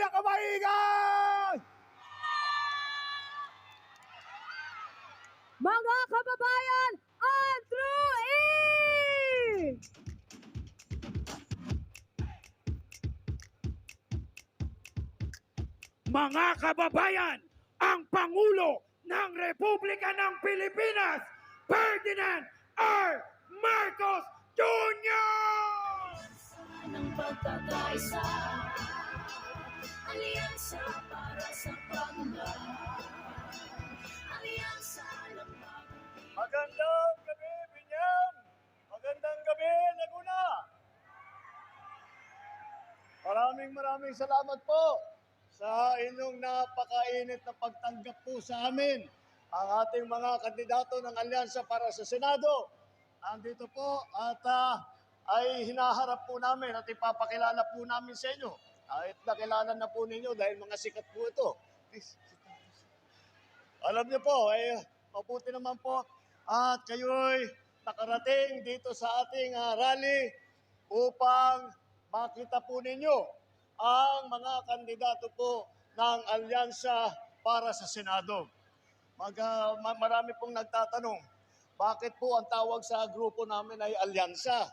pinakamaingay! Mga kababayan, Andrew E! Mga kababayan, ang Pangulo ng Republika ng Pilipinas, Ferdinand R. Marcos Jr. Ng pagkakaisa, alyansa para sa paglaban, alyansa ng bagong Magandang gabi, Binyan! Magandang gabi, Laguna! Maraming salamat po sa inyong napakainit na pagtanggap po sa amin. Ang ating mga kandidato ng Alyansa para sa Senado. Andito po at ay hinaharap po namin at ipapakilala po namin sa inyo. At nakilala na po ninyo dahil mga sikat po ito. Please, sit down, please. Alam niyo po, mabuti naman po at kayo'y nakarating dito sa ating rally upang makita po ninyo ang mga kandidato po ng Alyansa para sa Senado. Marami pong nagtatanong, bakit po ang tawag sa grupo namin ay Alyansa?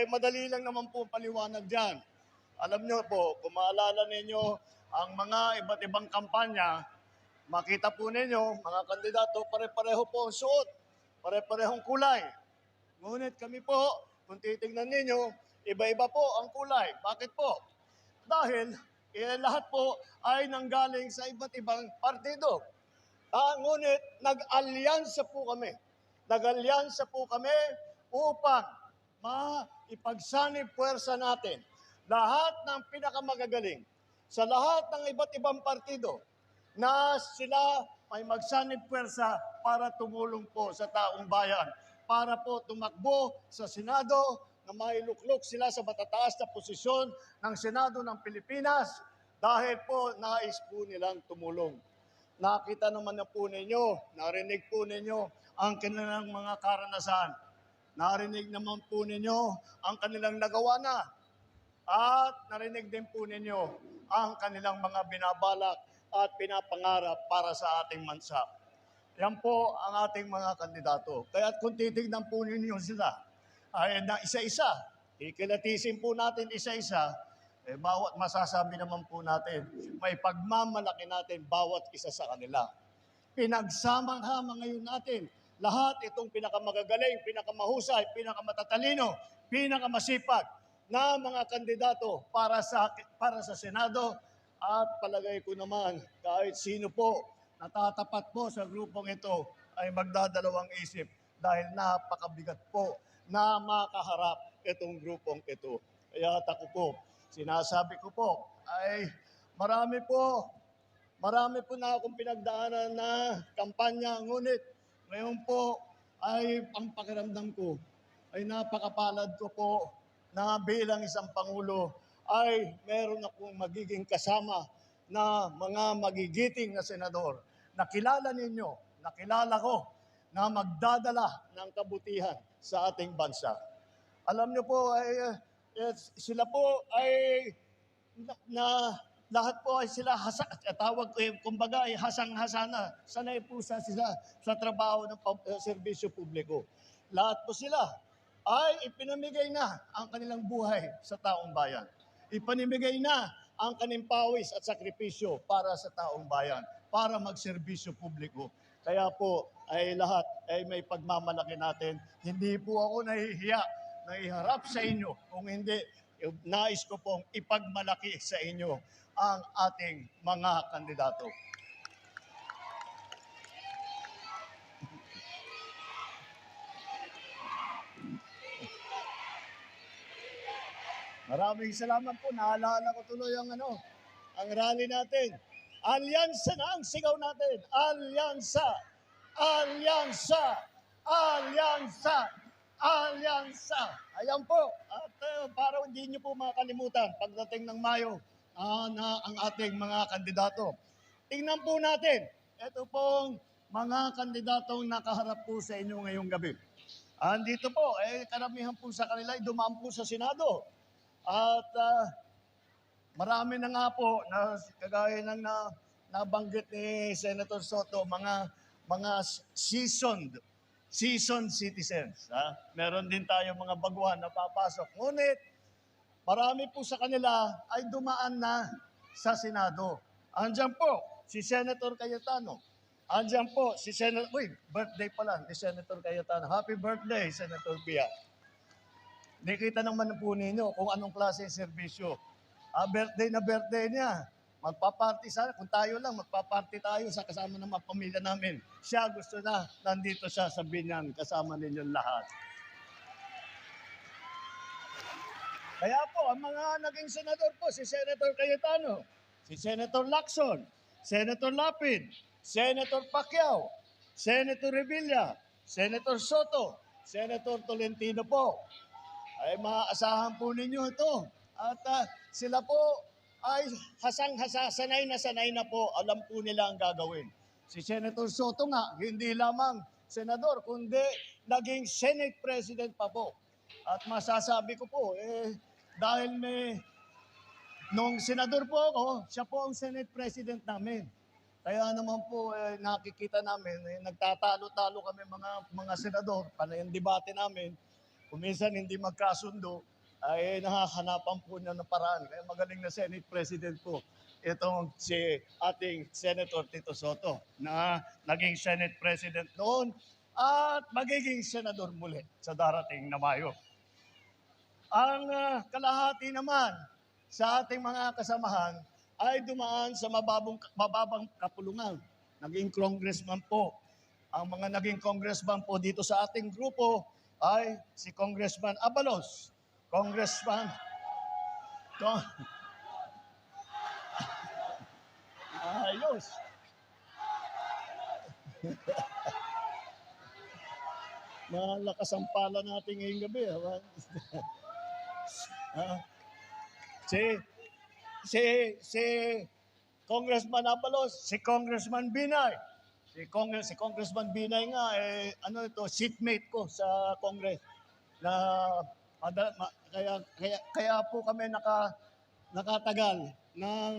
Madali lang naman po paliwanag dyan. Alam niyo po, kung maalala ninyo ang mga iba't ibang kampanya, makita po ninyo, mga kandidato, pare-pareho po ang suot, pare-parehong kulay. Ngunit kami po, kung titignan ninyo, iba-iba po ang kulay. Bakit po? Dahil lahat po ay nanggaling sa iba't ibang partido. Ngunit nag-alyansa po kami. Nag-alyansa po kami upang maipagsanib puwersa natin lahat ng pinakamagagaling sa lahat ng iba't ibang partido na sila ay magsanib puwersa para tumulong po sa taong bayan, para po tumakbo sa Senado na mailuklok sila sa matataas na posisyon ng Senado ng Pilipinas dahil po nais po nilang tumulong. Nakita naman na po ninyo, narinig po ninyo ang kanilang mga karanasan. Narinig naman po ninyo ang kanilang nagawa na. At narinig din po ninyo ang kanilang mga binabalak at pinapangarap para sa ating bansa. Yan po ang ating mga kandidato. Kaya kung titignan po ninyo sila, ay na isa-isa, ikilatisin po natin isa-isa, bawat masasabi naman po natin, may pagmamalaki natin bawat isa sa kanila. Pinagsamang-hama ngayon natin, lahat itong pinakamagagaling, pinakamahusay, pinakamatatalino, pinakamasipag na mga kandidato para sa Senado at palagay ko naman kahit sino po natatapat po sa grupong ito ay magdadalawang isip dahil napakabigat po na makaharap itong grupong ito. Kaya ako po, sinasabi ko po, ay marami po na akong pinagdaanan na kampanya, ngunit ngayon po ay ang pakiramdam ko ay napakapalad ko po na bilang isang Pangulo ay meron akong magiging kasama na mga magigiting na senador. Nakilala ninyo, nakilala ko na magdadala ng kabutihan sa ating bansa. Alam niyo po, sila po ay lahat po ay sila tawag ko kumbaga ay hasang-hasana. Sanay po sila sa trabaho ng serbisyo publiko. Lahat po sila ay ipinamigay na ang kanilang buhay sa taong bayan. Ipinamigay na ang kanilang pawis at sakripisyo para sa taong bayan, para magserbisyo publiko. Kaya po ay lahat ay may pagmamalaki natin. Hindi po ako nahihiya na iharap sa inyo. Kung hindi, nais ko pong ipagmalaki sa inyo ang ating mga kandidato. Maraming salamat po. Naalala ko tuloy ang rally natin. Alyansa na ang sigaw natin. Alyansa! Alyansa! Alyansa! Alyansa! Ayan po. At para hindi nyo po makalimutan, pagdating ng Mayo, na ang ating mga kandidato. Tingnan po natin. Ito pong mga kandidatong nakaharap po sa inyo ngayong gabi. Andito po, karamihan po sa kanila ay dumaan po sa Senado. At marami na nga po na kagaya ng nabanggit ni Senator Soto, mga seasoned citizens. Meron din tayo mga baguhan na papasok. Ngunit marami po sa kanila ay dumaan na sa Senado. Andiyan po si Senator Cayetano. Andiyan po si Senator, birthday pa lang ni Senator Cayetano. Happy birthday, Senator Pia. Nakita naman po ninyo kung anong klase ng serbisyo. Birthday na birthday niya. Magpa-party sana. Kung tayo lang, magpa-party tayo sa kasama ng mga pamilya namin. Siya gusto na, nandito siya sa Binyan, kasama ninyong lahat. Kaya po, ang mga naging senador po, si Senator Cayetano, si Senator Lacson, Senator Lapid, Senator Pacquiao, Senator Revilla, Senator Soto, Senator Tolentino po, ay maaasahan po ninyo ito. At sila po ay sanay na po, alam po nila ang gagawin. Si Senator Soto nga, hindi lamang senador, kundi naging Senate President pa po. At masasabi ko po, dahil nung senador po ako, siya po ang Senate President namin. Kaya naman po, nakikita namin, nagtatalo-talo kami mga senador, panay ang debate namin. Kung minsan hindi magkasundo, ay nakahanapan po niya ng paraan. Kaya magaling na Senate President po itong si ating Senator Tito Soto na naging Senate President noon at magiging senador muli sa darating na Mayo. Ang kalahati naman sa ating mga kasamahan ay dumaan sa mababang kapulungan. Naging congressman po. Ang mga naging congressman po dito sa ating grupo ay si Congressman Abalos, Congressman ayos. Malakas ang pala natin ngayong gabi. Si Congressman Abalos, si Congressman Binay. Si Congressman Binay nga, seatmate ko sa Congress. Kaya po kami nakatagal ng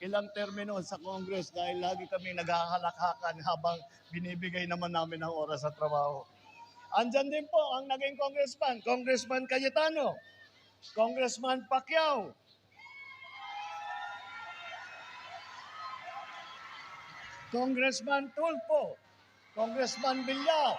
ilang termino sa Congress dahil lagi kami naghahalakhakan habang binibigay naman namin ang oras sa trabaho. Andyan din po ang naging congressman, Congressman Cayetano, Congressman Pacquiao, Congressman Tulfo, Congressman Villar.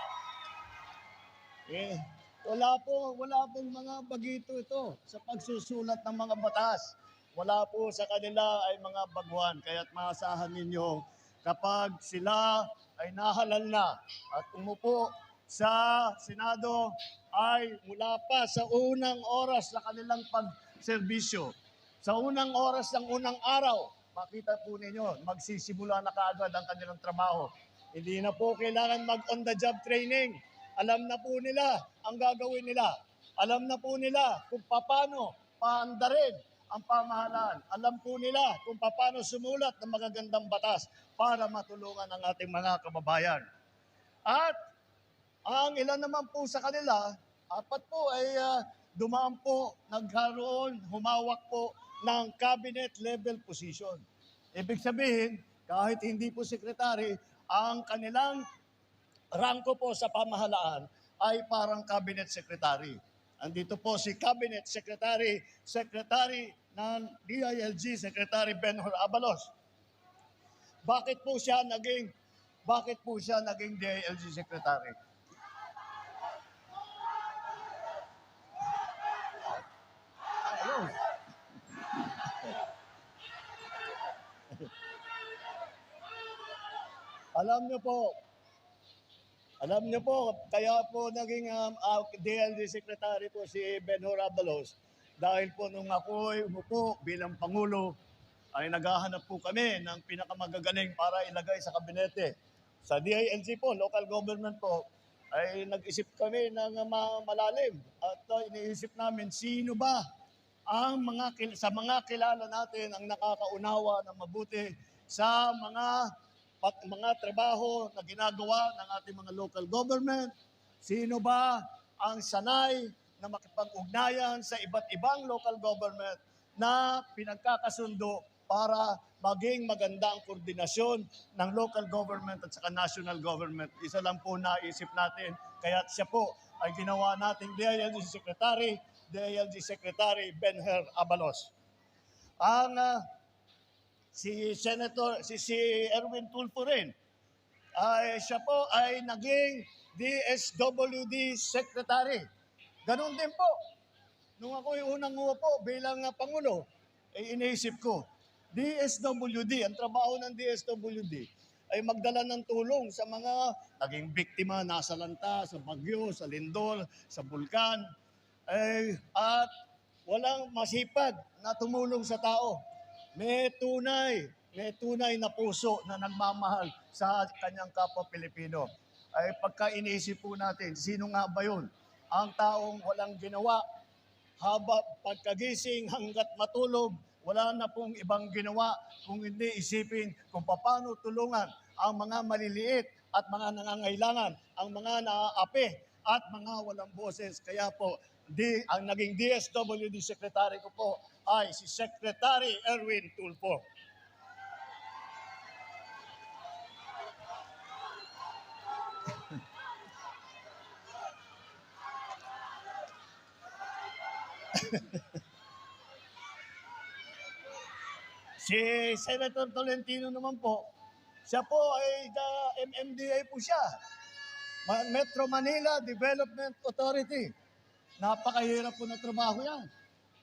Wala pong mga bagito ito sa pagsusulat ng mga batas. Wala po sa kanila ay mga baguhan. Kaya't maasahan ninyo kapag sila ay nahalal na at umupo sa Senado ay mula pa sa unang oras na kanilang pagserbisyo. Sa unang oras ng unang araw, makita po ninyo, magsisimula na kaagad ang kanilang trabaho. Hindi na po kailangan mag-on-the-job training. Alam na po nila ang gagawin nila. Alam na po nila kung paano paandarin ang pamahalaan. Alam po nila kung paano sumulat ng magagandang batas para matulungan ang ating mga kababayan. At ang ilan naman po sa kanila, apat po ay dumaan po, nagkaroon, humawak po ng cabinet level position. Ibig sabihin, kahit hindi po sekretary, ang kanilang rangko po sa pamahalaan ay parang cabinet secretary. Andito po si Cabinet Secretary ng DILG, Secretary Benhur Abalos. Bakit po siya naging DILG Secretary? Ayun. Alam niyo po, kaya po naging DLG Secretary po si Benhur Abalos dahil po nung ako'y umupo bilang Pangulo ay naghahanap po kami ng pinakamagagaling para ilagay sa kabinete. Sa DILG po, local government po, ay nag-isip kami ng malalim at iniisip namin sino ba ang sa mga kilala natin ang nakakaunawa ng mabuti sa mga trabaho na ginagawa ng ating mga local government. Sino ba ang sanay na makipag-ugnayan sa iba't ibang local government na pinagkakasundo para maging maganda ang koordinasyon ng local government at saka national government. Isa lang po naisip natin, kaya siya po ay ginawa nating DILG Secretary Benher Abalos. Ang si Erwin Tulfo rin, siya po ay naging DSWD Secretary. Ganon din po. Nung ako yung unang umupo bilang Pangulo, iniisip ko, DSWD, ang trabaho ng DSWD ay magdala ng tulong sa mga naging biktima nasa lanta, sa bagyo, sa lindol, sa bulkan, at walang masipag na tumulong sa tao. May tunay na puso na nagmamahal sa kanyang kapwa Pilipino. Ay pagka iniisip po natin, sino nga ba yun? Ang taong walang ginawa, pagkagising hanggat matulog, wala na pong ibang ginawa kung hindi isipin kung paano tulungan ang mga maliliit at mga nangangailangan, ang mga naaapi at mga walang boses. Kaya po, ang naging DSWD Secretary ko po ay si Secretary Erwin Tulfo. Si Senator Tolentino naman po, siya po ay MMDA po siya. Metro Manila Development Authority. Napakahirap po na trabaho yan.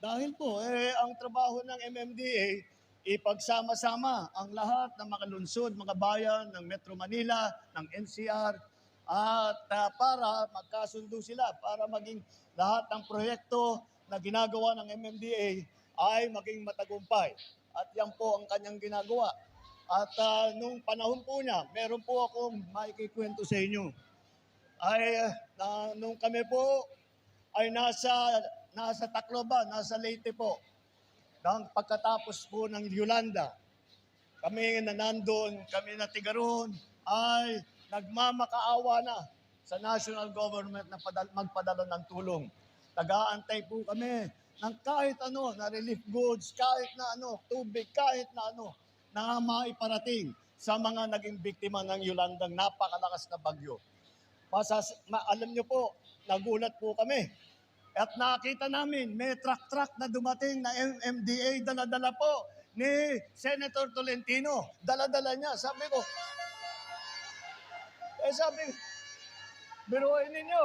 Dahil po, ang trabaho ng MMDA, ipagsama-sama ang lahat ng mga lungsod, mga bayan ng Metro Manila, ng NCR, at para magkasundo sila, para maging lahat ng proyekto na ginagawa ng MMDA ay maging matagumpay. At yan po ang kanyang ginagawa. At nung panahon po niya, meron po akong maikikwento sa inyo. Nung kami po ay nasa Tacloban, nasa Leyte po, nang pagkatapos po ng Yolanda, kami na nandun, kami na tiga roon, ay nagmamakaawa na sa national government na magpadala ng tulong. Nag-aantay po kami ng kahit ano, na relief goods, kahit na ano, tubig, kahit na ano, na maiparating sa mga naging biktima ng Yolandang napakalakas na bagyo. Alam niyo po, nagulat po kami. At nakita namin, may truck na dumating na MMDA, dala-dala po ni Senator Tolentino. Dala-dala niya. Sabi ko, biruin ninyo,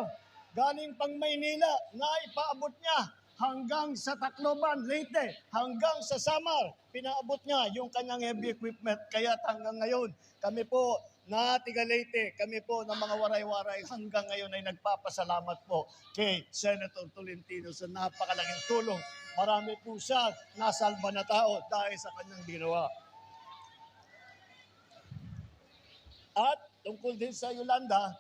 galing pang Maynila, na ipaabot niya hanggang sa Tacloban, Leyte, hanggang sa Samar, pinaabot niya yung kanyang heavy equipment. Kaya hanggang ngayon, kami po na tiga Leyte, kami po ng mga waray-waray, hanggang ngayon ay nagpapasalamat po kay Senator Tolentino sa napakalaking tulong. Marami po siya nasalba na tao dahil sa kanyang ginawa. At tungkol din sa Yolanda,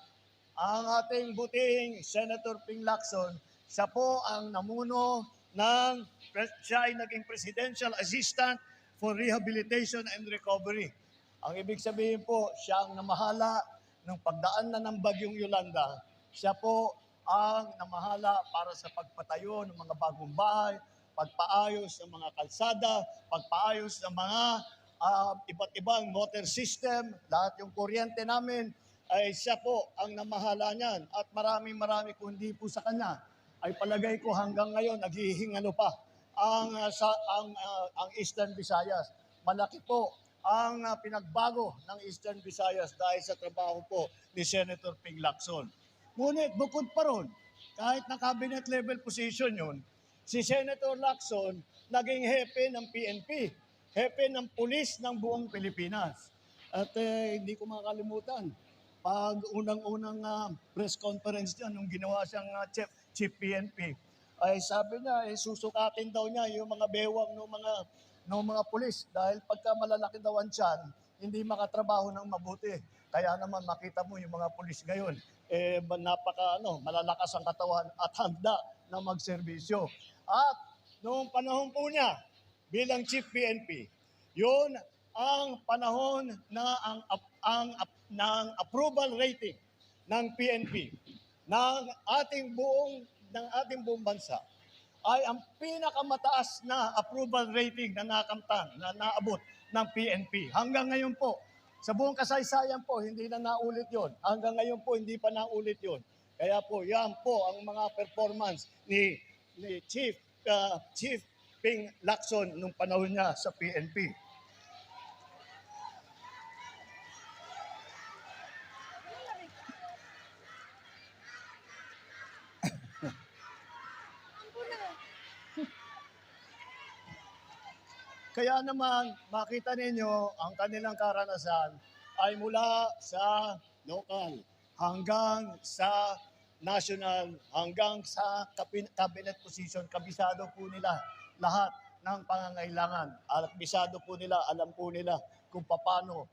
ang ating butihing Senator Ping Lacson, siya po ang namuno siya ay naging Presidential Assistant for Rehabilitation and Recovery. Ang ibig sabihin po, siya ang namahala ng pagdaan na ng bagyong Yolanda. Siya po ang namahala para sa pagpatayo ng mga bagong bahay, pagpaayos ng mga kalsada, pagpaayos ng mga iba't ibang water system, lahat yung kuryente namin, ay siya po ang namahala niyan. At marami kundi po sa kanya, ay palagay ko hanggang ngayon naghihingalo pa ang Eastern Visayas. Malaki po ang pinagbago ng Eastern Visayas dahil sa trabaho po ni Senator Ping Lacson. Ngunit bukod pa ron, kahit na cabinet level position yun, si Senator Lacson naging hepe ng PNP, hepe ng pulis ng buong Pilipinas. At hindi ko makakalimutan, pag unang-unang press conference niya, nung ginawa siyang chief PNP, ay sabi niya, susukatin daw niya yung mga bewang ng mga pulis dahil pagka malalaki daw ang tiyan, hindi makatrabaho ng mabuti. Kaya naman makita mo yung mga pulis ngayon, malalakas ang katawan at handa na magserbisyo. At noong panahon po niya bilang chief PNP, yun ang panahon na ng approval rating ng PNP ng ating buong bansa ay ang pinakamataas na approval rating na nakamtan, na naabot ng PNP. Hanggang ngayon po, sa buong kasaysayan po, hindi na naulit yon. Hanggang ngayon po, hindi pa naulit yon. Kaya po, yan po ang mga performance ni Chief Ping Lacson nung panahon niya sa PNP. Kaya naman, makita ninyo, ang kanilang karanasan ay mula sa local hanggang sa national, hanggang sa cabinet position. Kabisado po nila lahat ng pangangailangan. Kabisado po nila, alam po nila kung paano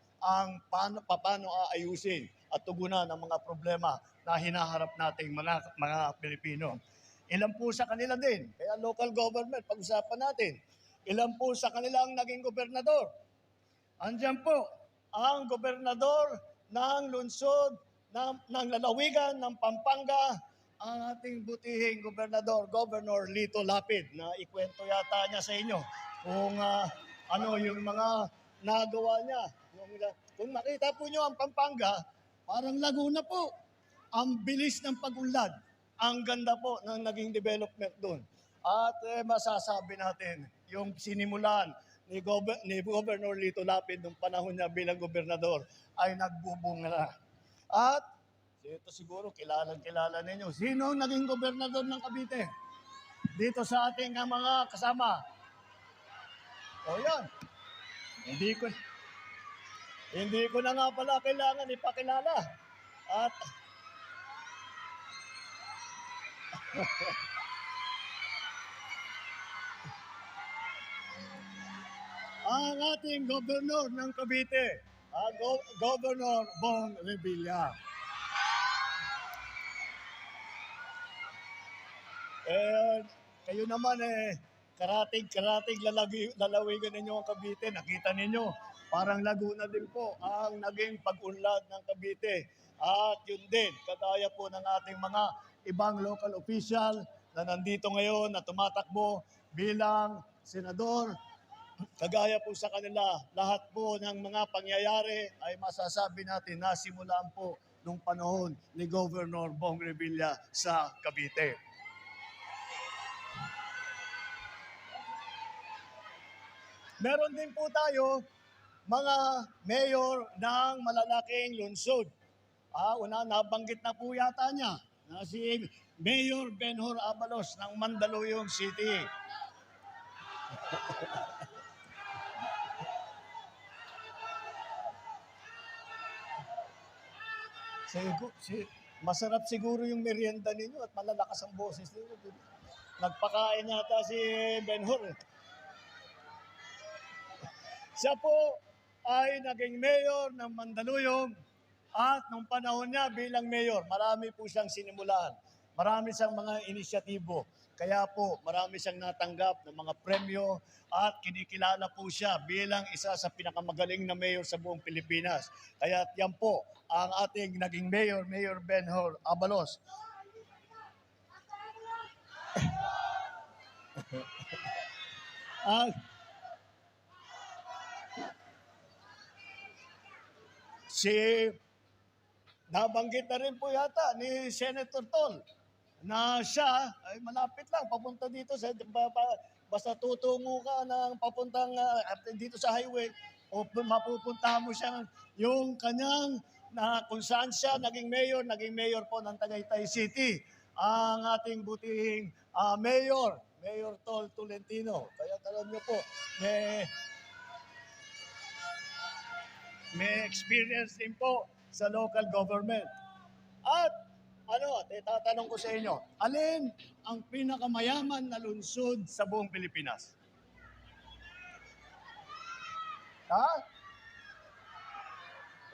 aayusin at tugunan ang mga problema na hinaharap nating mga Pilipino. Ilan po sa kanila din, kaya local government, pag-usapan natin. Ilan po sa kanilang naging gobernador? Andiyan po ang gobernador ng lungsod ng lalawigan ng Pampanga, ang ating butihing gobernador, Governor Lito Lapid, na ikwento yata niya sa inyo kung ano yung mga nagawa niya. Kung makita po niyo ang Pampanga, parang Laguna po. Ang bilis ng pag-unlad. Ang ganda po ng naging development doon. At masasabi natin, yung sinimulan ni Governor Lito Lapid nung panahon niya bilang gobernador ay nagbubunga na. At ito siguro kilala ninyo. Sino ang naging gobernador ng Cavite? Dito sa ating mga kasama. O yan. Hindi ko na nga pala kailangan ipakilala. At ang ating gobernador ng Cavite, Governor Bong Revilla. Kayo naman karatig lalawigan ninyo ang Cavite. Nakita ninyo, parang Laguna din po ang naging pag-unlad ng Cavite. At yun din, kagaya po ng ating mga ibang local official na nandito ngayon na tumatakbo bilang senador. Kagaya po sa kanila, lahat po ng mga pangyayari ay masasabi natin na simulaan po nung panahon ni Governor Bong Revilla sa Cavite. Meron din po tayo mga mayor ng malalaking lungsod. Una, nabanggit na po yata niya na si Mayor Benhur Abalos ng Mandaluyong City. Masarap siguro yung merienda ninyo at malalakas ang boses ninyo. Nagpakain yata si Benhur. Siya po ay naging mayor ng Mandaluyong at nung panahon niya bilang mayor, marami po siyang sinimulan. Marami siyang mga inisyatibo. Kaya po, marami siyang natanggap ng mga premyo at kinikilala po siya bilang isa sa pinakamagaling na mayor sa buong Pilipinas. Kaya yan po ang ating naging mayor, Mayor Benhur Abalos. Nabanggit na rin po yata ni Senator Tol na siya ay malapit lang papunta dito sa basta tutungo ka ng papuntang dito sa highway o mapupuntahan mo siya yung kanyang na kung saan siya naging mayor po ng Tagaytay City, ang ating butihing Mayor Tol Tolentino. Kaya alam niyo po, may experience din po sa local government. At tatanong ko sa inyo, alin ang pinakamayaman na lungsod sa buong Pilipinas?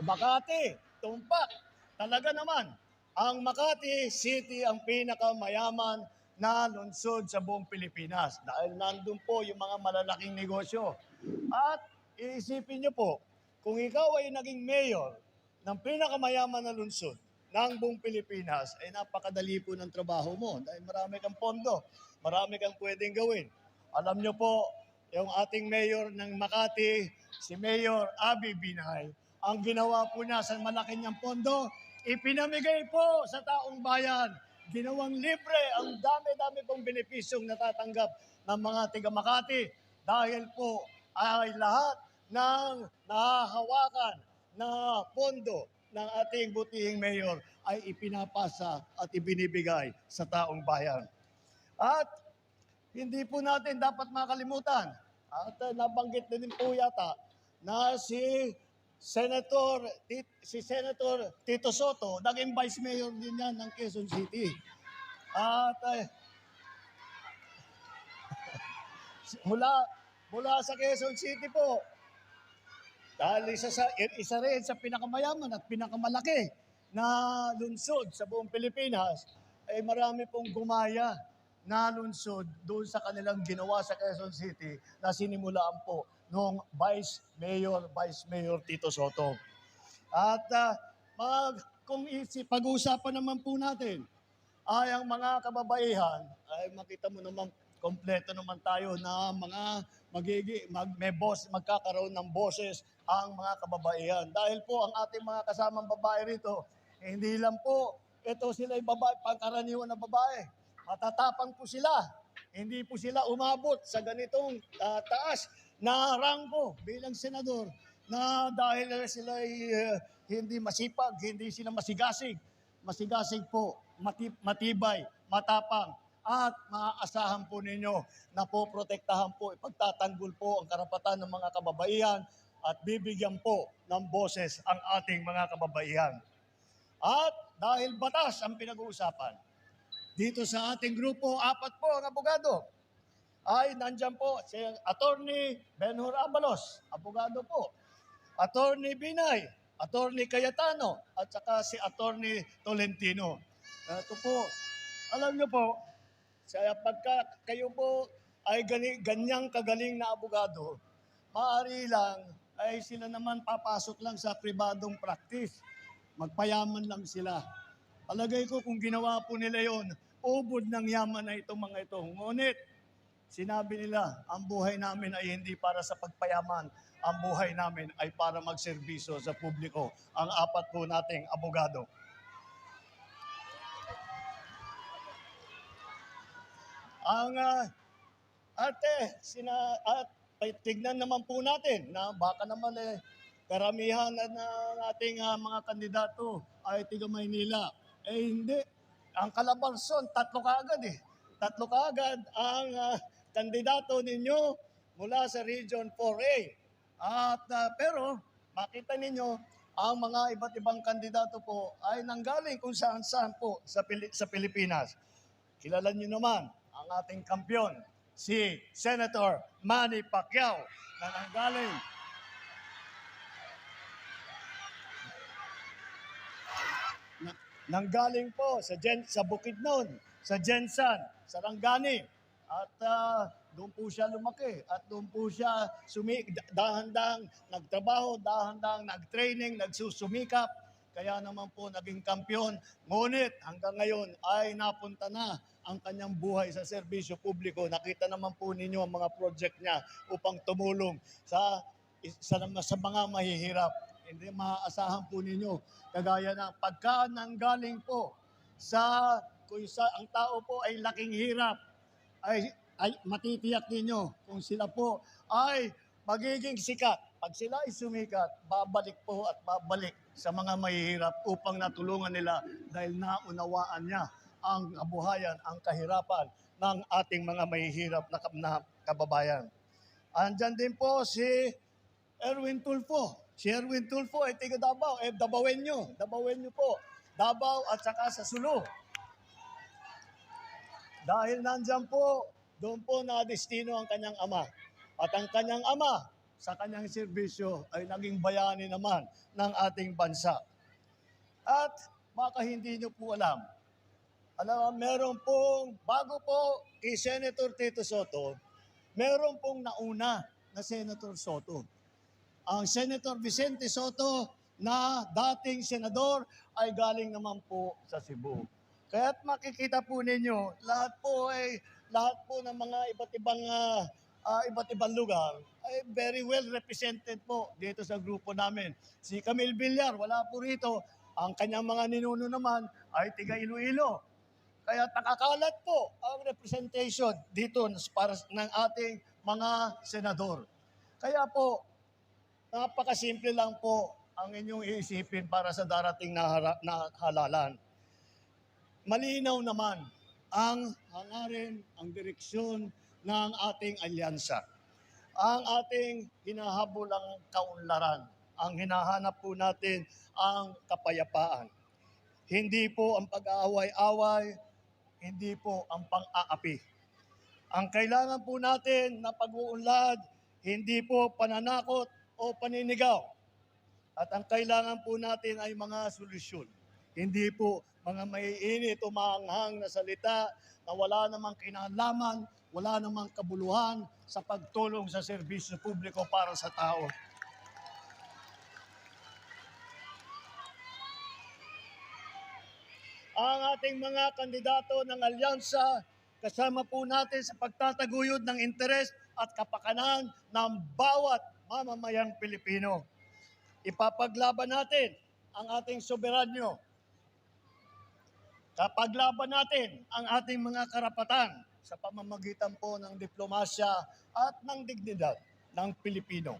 Makati, tumpak. Talaga naman, ang Makati City ang pinakamayaman na lungsod sa buong Pilipinas dahil nandun po yung mga malalaking negosyo. At iisipin niyo po, kung ikaw ay naging mayor ng pinakamayaman na lungsod ng buong Pilipinas, ay napakadali po ng trabaho mo dahil marami kang pondo, marami kang pwedeng gawin. Alam nyo po, yung ating mayor ng Makati, si Mayor Abby Binay, ang ginawa po niya sa malaki niyang pondo, ipinamigay po sa taong bayan. Ginawang libre ang dami-dami pong benepisyong natatanggap ng mga tiga Makati dahil po ay lahat ng nahahawakan na pondo ng ating butihing mayor ay ipinapasa at ibinibigay sa taong bayan. At hindi po natin dapat makalimutan at nabanggit na din po yata na si Senator Tito Soto, naging Vice Mayor din yan ng Quezon City. At mula sa Quezon City po, dahil isa rin sa pinakamayaman at pinakamalaki na lungsod sa buong Pilipinas, ay marami pong gumaya na lungsod doon sa kanilang ginawa sa Quezon City na sinimulaan po noong Vice Mayor Tito Soto. At kung pag-uusapan naman po natin ay ang mga kababaihan, ay makita mo naman kompleto naman tayo na magkakaroon ng boses ang mga kababaihan. Dahil po ang ating mga kasamang babae rito, hindi lang po ito sila'y babae, pangkaraniwan na babae. Matatapang po sila. Hindi po sila umabot sa ganitong taas na rangko bilang senador na dahil sila hindi masipag, hindi sila masigasig. Masigasig po, matibay, matapang, at maaasahan po ninyo na po protektahan po, ipagtatanggol po ang karapatan ng mga kababaihan at bibigyan po ng boses ang ating mga kababaihan. At dahil batas ang pinag-uusapan, dito sa ating grupo, 4 po ang abogado. Ay nandyan po si Attorney Benhur Abalos, abogado po. Attorney Binay, Attorney Cayetano, at saka si Attorney Tolentino. Ito po, alam nyo po, pagka kayo po ay ganyang kagaling na abogado, maaari lang ay sila naman papasok lang sa pribadong practice. Magpayaman lang sila. Palagay ko kung ginawa po nila yon, ubod ng yaman na itong mga ito. Ngunit, sinabi nila, ang buhay namin ay hindi para sa pagpayaman. Ang buhay namin ay para magserbisyo sa publiko. Ang 4 po nating abogado. At tignan naman po natin na baka naman karamihan ng ating mga kandidato ay tiga Maynila. Hindi. Ang Calabarzon, 3 kaagad eh. 3 kaagad ang kandidato ninyo mula sa Region 4A. Pero makita ninyo, ang mga iba't ibang kandidato po ay nanggaling kung saan-saan po sa Pilipinas. Kilala niyo naman ang ating kampyon, si Senator Manny Pacquiao, na nanggaling po sa Bukidnon, sa Jensan, sa Rangani. At doon po siya lumaki at doon po siya dahan-dahang nagtrabaho, dahan-dahang nagtraining, nagsusumikap. Kaya naman po naging kampyon. Ngunit hanggang ngayon ay napunta na ang kanyang buhay sa serbisyo publiko. Nakita naman po ninyo ang mga project niya upang tumulong sa mga mahihirap. Hindi maaasahan po ninyo. Kagaya ng pagka nanggaling po kung ang tao po ay laking hirap, ay matitiyak ninyo kung sila po ay magiging sikat. Pag sila ay sumikat, babalik po at babalik sa mga mahihirap upang natulungan nila dahil naunawaan niya ang kabuhayan, ang kahirapan ng ating mga mahihirap na kababayan. Andyan din po si Erwin Tulfo. Si Erwin Tulfo ay tiga Davao, Davaoenyo po. Davao at saka sa Sulu. Dahil nandyan po, doon po na-destino ang kanyang ama. At ang kanyang ama, sa kanyang serbisyo, ay naging bayani naman ng ating bansa. At baka hindi nyo po alam, meron pong, bago po kay Senator Tito Soto, meron pong nauna na Senator Soto. Ang Senator Vicente Soto na dating senador ay galing naman po sa Cebu. Kaya't makikita po ninyo, lahat po ay lahat po ng mga iba't ibang lugar ay very well represented po dito sa grupo namin. Si Camille Villar, wala po rito. Ang kanyang mga ninuno naman ay tiga Iloilo. Kaya nakakalat po ang representation dito para ng ating mga senador. Kaya po, napakasimple lang po ang inyong iisipin para sa darating na halalan. Malinaw naman ang hangarin, ang direksyon ng ating alyansa. Ang ating hinahabulang kaunlaran, ang hinahanap po natin ang kapayapaan. Hindi po ang pag-aaway-away, hindi po ang pang-aapi. Ang kailangan po natin na pag-uunlad, hindi po pananakot o paninigaw. At ang kailangan po natin ay mga solusyon. Hindi po mga maiinit o maanghang na salita na wala namang kinalaman, wala namang kabuluhan sa pagtulong sa serbisyo publiko para sa tao. Ang ating mga kandidato ng alyansa, kasama po natin sa pagtataguyod ng interes at kapakanan ng bawat mamamayang Pilipino. Ipapaglaban natin ang ating soberanyo. Kapaglaban natin ang ating mga karapatan sa pamamagitan po ng diplomasya at ng dignidad ng Pilipino.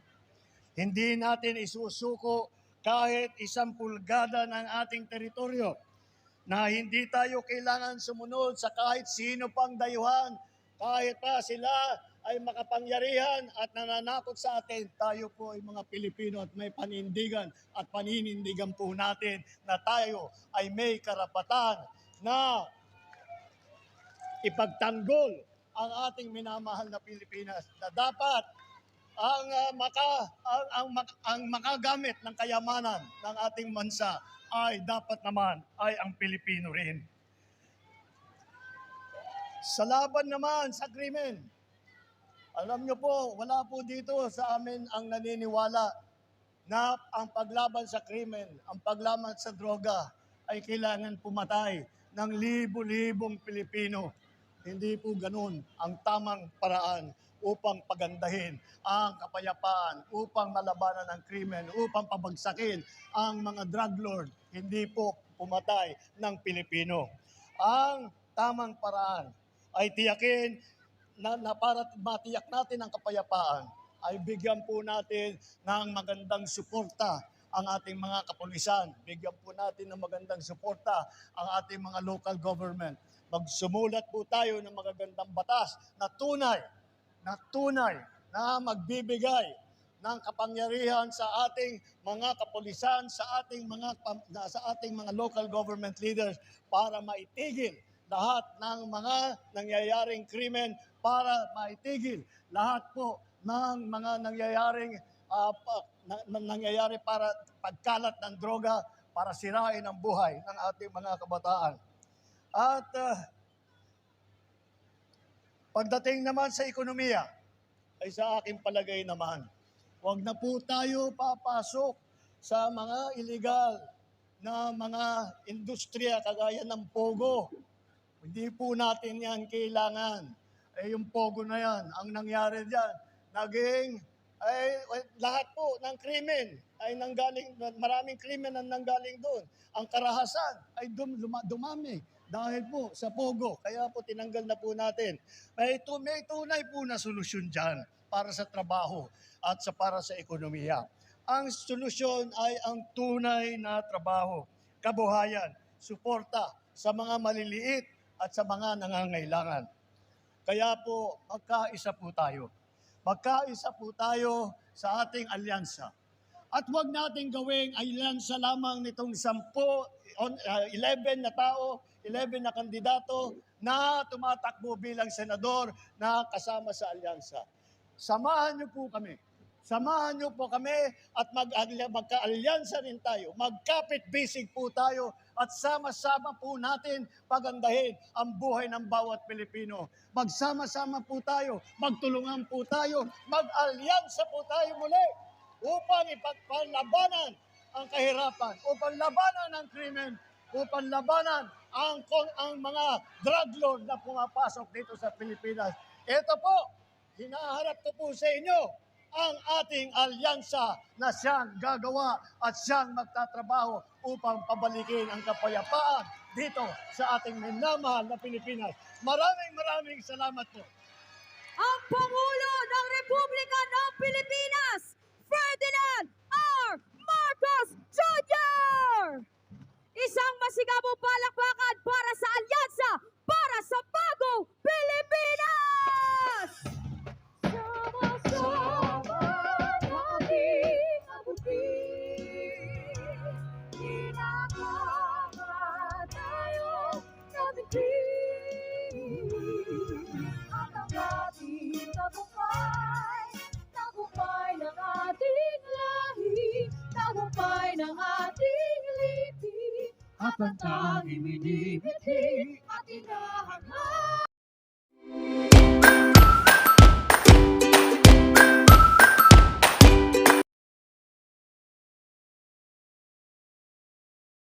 Hindi natin isusuko kahit 1 pulgada ng ating teritoryo na hindi tayo kailangan sumunod sa kahit sino pang dayuhan, kahit pa sila ay makapangyarihan at nananakot sa atin, tayo po ay mga Pilipino at may panindigan at paninindigan po natin na tayo ay may karapatan na ipagtanggol ang ating minamahal na Pilipinas na dapat ang makagamit ng kayamanan ng ating bansa ay dapat naman ay ang Pilipino rin. Sa laban naman sa krimen, alam niyo po, wala po dito sa amin ang naniniwala na ang paglaban sa krimen, ang paglaban sa droga ay kailangan pumatay ng libo-libong Pilipino. Hindi po ganun ang tamang paraan upang pagandahin ang kapayapaan, upang malabanan ang krimen, upang pabagsakin ang mga drug lord. Hindi po pumatay ng Pilipino. Ang tamang paraan ay tiyakin na para matiyak natin ang kapayapaan, ay bigyan po natin ng magandang suporta ang ating mga kapulisan. Bigyan po natin ng magandang suporta ang ating mga local government. Magsumulat po tayo ng magagandang batas na tunay na magbibigay ng kapangyarihan sa ating mga kapulisan, sa ating mga local government leaders para maitigil lahat ng mga nangyayaring krimen, para maitigil lahat po ng mga nangyayari para pagkalat ng droga, para sirain ang buhay ng ating mga kabataan. At pagdating naman sa ekonomiya, ay sa aking palagay naman, huwag na po tayo papasok sa mga illegal na mga industriya kagaya ng Pogo. Hindi po natin yan kailangan. Yung Pogo na yan, ang nangyari dyan, lahat po ng krimen ay nanggaling, maraming krimen ang nanggaling doon. Ang karahasan ay dumami dahil po sa Pogo. Kaya po tinanggal na po natin. May tunay po na solusyon dyan para sa trabaho at para sa ekonomiya. Ang solusyon ay ang tunay na trabaho, kabuhayan, suporta sa mga maliliit at sa mga nangangailangan. Kaya po, magkaisa po tayo. Magkaisa po tayo sa ating alyansa. At huwag natin gawing alyansa lamang nitong 11 na tao, 11 na kandidato na tumatakbo bilang senador na kasama sa alyansa. Samahan niyo po kami. Samahan niyo po kami at magka-alyansa rin tayo. Magkapit-bisig po tayo at sama-sama po natin pagandahin ang buhay ng bawat Pilipino. Magsama-sama po tayo, magtulungan po tayo, mag-alyansa po tayo muli upang ipagpalabanan ang kahirapan, upang labanan ang krimen, upang labanan ang mga drug lord na pumapasok dito sa Pilipinas. Ito po, hinaharap ko po sa inyo ang ating alyansa na siyang gagawa at siyang magtatrabaho upang pabalikin ang kapayapaan dito sa ating minamahal na Pilipinas. Maraming salamat po. Ang Pangulo ng Republika ng Pilipinas, Ferdinand R. Marcos Jr. Isang masigabong palakpakan para sa alyansa para sa bagong Pilipinas! Sama-sama nating abutin, kinakama tayong nabitin. At ang ating tagumpay, tagumpay ng ating lahi, tagumpay ng ating lipi, at ang tanging minibiti at inahangad.